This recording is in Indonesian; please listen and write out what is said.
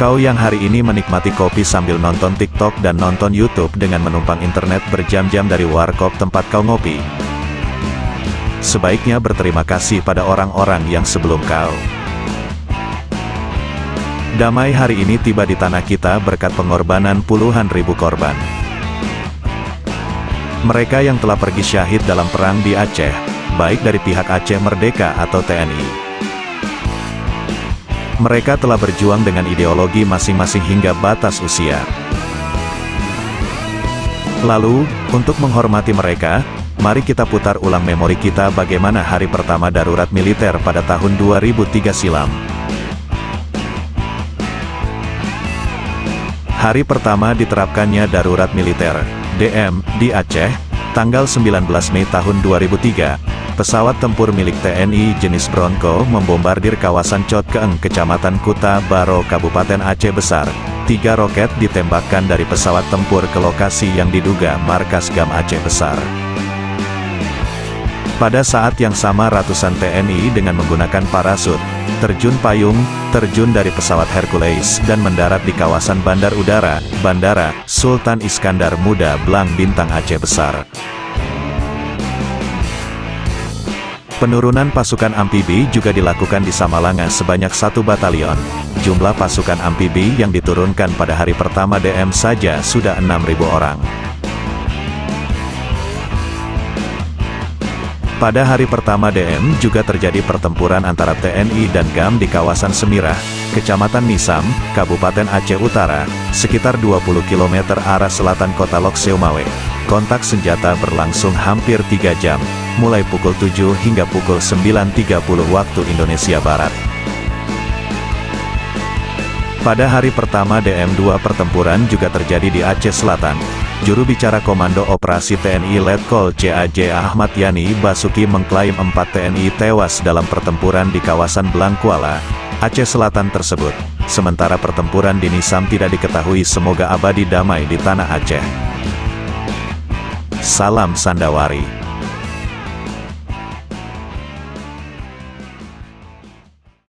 Kau yang hari ini menikmati kopi sambil nonton TikTok dan nonton YouTube dengan menumpang internet berjam-jam dari warkop tempat kau ngopi. Sebaiknya berterima kasih pada orang-orang yang sebelum kau. Damai hari ini tiba di tanah kita berkat pengorbanan puluhan ribu korban. Mereka yang telah pergi syahid dalam perang di Aceh, baik dari pihak Aceh Merdeka atau TNI. Mereka telah berjuang dengan ideologi masing-masing hingga batas usia. Lalu, untuk menghormati mereka, mari kita putar ulang memori kita bagaimana hari pertama darurat militer pada tahun 2003 silam. Hari pertama diterapkannya darurat militer, DM, di Aceh, tanggal 19 Mei tahun 2003. Pesawat tempur milik TNI jenis Bronco membombardir kawasan Cot Keeng, Kecamatan Kuta Baro, Kabupaten Aceh Besar. 3 roket ditembakkan dari pesawat tempur ke lokasi yang diduga markas GAM Aceh Besar. Pada saat yang sama ratusan TNI dengan menggunakan parasut, terjun payung, terjun dari pesawat Hercules dan mendarat di kawasan Bandar Udara, Bandara Sultan Iskandar Muda Blang Bintang Aceh Besar. Penurunan pasukan amfibi juga dilakukan di Samalanga sebanyak 1 batalion. Jumlah pasukan amfibi yang diturunkan pada hari pertama DM saja sudah 6.000 orang. Pada hari pertama DM juga terjadi pertempuran antara TNI dan GAM di kawasan Semirah, Kecamatan Nisam, Kabupaten Aceh Utara, sekitar 20 km arah selatan kota Lok Seumawe. Kontak senjata berlangsung hampir 3 jam, mulai pukul 7 hingga pukul 9.30 waktu Indonesia Barat. Pada hari pertama DM2 pertempuran juga terjadi di Aceh Selatan. Juru bicara Komando Operasi TNI Letkol CAJ Ahmad Yani Basuki mengklaim 4 TNI tewas dalam pertempuran di kawasan Blangkuala, Aceh Selatan tersebut. Sementara pertempuran di Nisam tidak diketahui. Semoga abadi damai di tanah Aceh. Salam Sandawari.